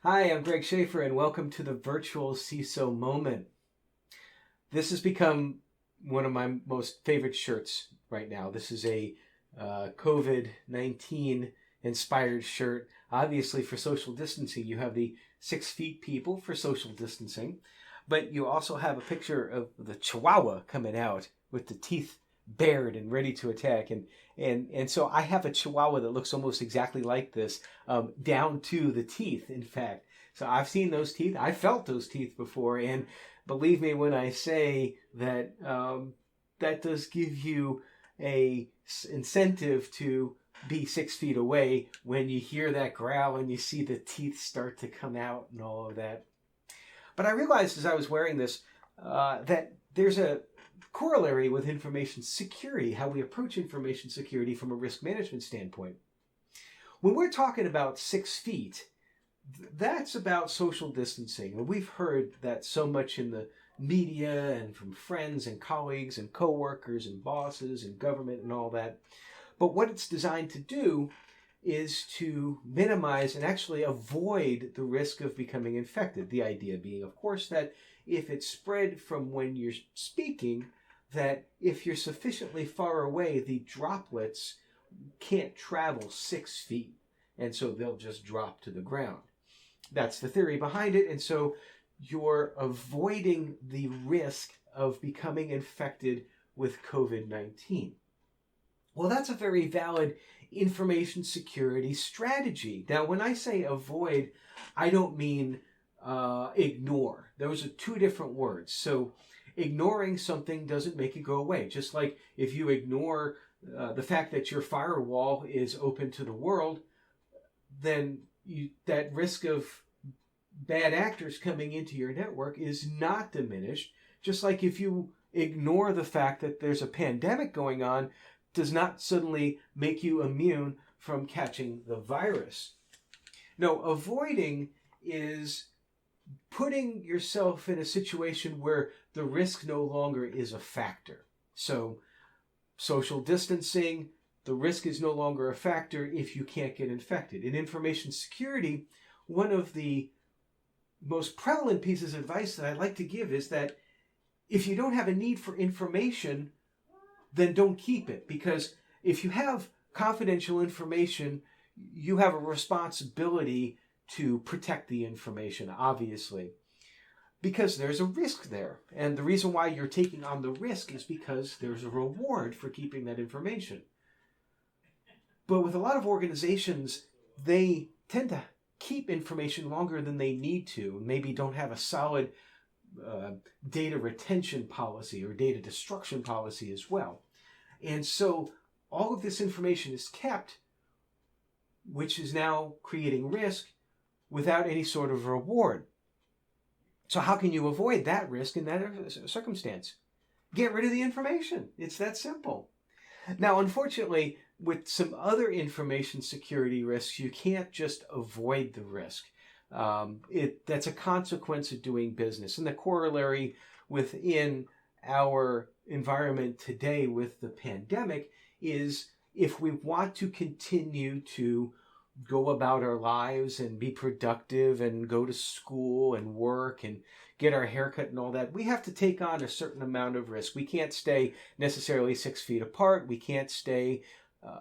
Hi, I'm Greg Schaefer, and welcome to the virtual CISO moment. This has become one of my most favorite shirts right now. This is a COVID-19 inspired shirt. Obviously, for social distancing, you have the 6 feet people for social distancing, but you also have a picture of the Chihuahua coming out with the teeth bared and ready to attack. And so I have a Chihuahua that looks almost exactly like this, down to the teeth, in fact. So I've seen those teeth. I felt those teeth before, and believe me when I say that that does give you a incentive to be 6 feet away when you hear that growl and you see the teeth start to come out and all of that. But I realized as I was wearing this that there's a corollary with information security, how we approach information security from a risk management standpoint. When we're talking about 6 feet, that's about social distancing. And we've heard that so much in the media and from friends and colleagues and coworkers and bosses and government and all that. But what it's designed to do is to minimize and actually avoid the risk of becoming infected. The idea being, of course, that if it's spread from when you're speaking, that if you're sufficiently far away, the droplets can't travel 6 feet, and so they'll just drop to the ground. That's the theory behind it, and so you're avoiding the risk of becoming infected with COVID-19. Well, that's a very valid information security strategy. Now, when I say avoid, I don't mean ignore. Those are two different words. So ignoring something doesn't make it go away. Just like if you ignore the fact that your firewall is open to the world, then that risk of bad actors coming into your network is not diminished. Just like if you ignore the fact that there's a pandemic going on, does not suddenly make you immune from catching the virus. No, avoiding is putting yourself in a situation where the risk no longer is a factor. So, social distancing, the risk is no longer a factor if you can't get infected. In information security, one of the most prevalent pieces of advice that I like to give is that if you don't have a need for information, then don't keep it. Because if you have confidential information, you have a responsibility to protect the information, obviously, because there's a risk there. And the reason why you're taking on the risk is because there's a reward for keeping that information. But with a lot of organizations, they tend to keep information longer than they need to, and maybe don't have a solid data retention policy or data destruction policy as well. And so all of this information is kept, which is now creating risk without any sort of reward. So how can you avoid that risk in that circumstance? Get rid of the information. It's that simple. Now, unfortunately, with some other information security risks, you can't just avoid the risk. That's a consequence of doing business. And the corollary within our environment today with the pandemic is if we want to continue to go about our lives and be productive and go to school and work and get our haircut and all that, we have to take on a certain amount of risk. We can't stay necessarily 6 feet apart. We can't stay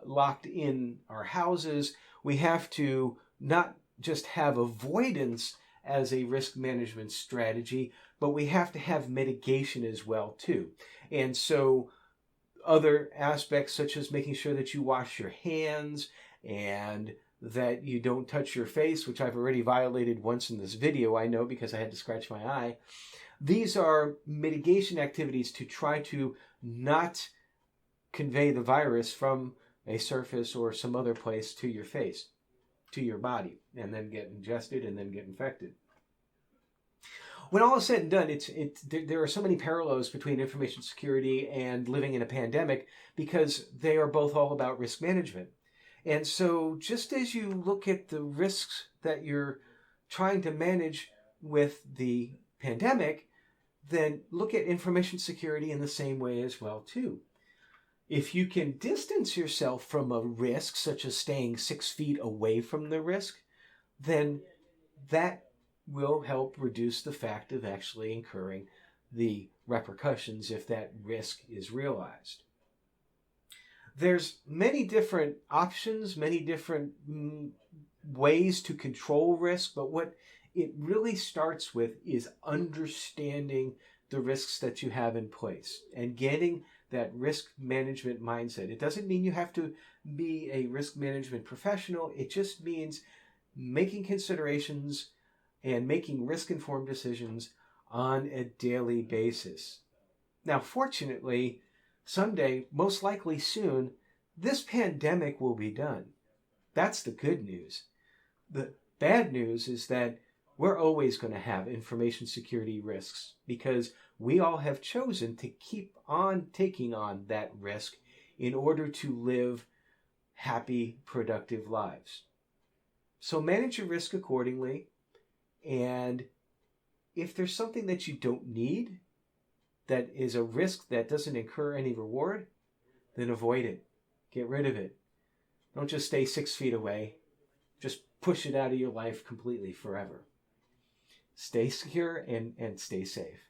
locked in our houses. We have to not just have avoidance as a risk management strategy, but we have to have mitigation as well too. And so other aspects such as making sure that you wash your hands and that you don't touch your face, which I've already violated once in this video, I know, because I had to scratch my eye. These are mitigation activities to try to not convey the virus from a surface or some other place to your face, to your body, and then get ingested and then get infected. When all is said and done, there are so many parallels between information security and living in a pandemic because they are both all about risk management. And so just as you look at the risks that you're trying to manage with the pandemic, then look at information security in the same way as well too. If you can distance yourself from a risk, such as staying 6 feet away from the risk, then that will help reduce the fact of actually incurring the repercussions if that risk is realized. There's many different options, many different ways to control risk, but what it really starts with is understanding the risks that you have in place and getting that risk management mindset. It doesn't mean you have to be a risk management professional. It just means making considerations and making risk-informed decisions on a daily basis. Now, fortunately, someday, most likely soon, this pandemic will be done. That's the good news. The bad news is that we're always going to have information security risks because we all have chosen to keep on taking on that risk in order to live happy, productive lives. So manage your risk accordingly, and if there's something that you don't need, that is a risk that doesn't incur any reward, then avoid it. Get rid of it. Don't just stay 6 feet away. Just push it out of your life completely forever. Stay secure and stay safe.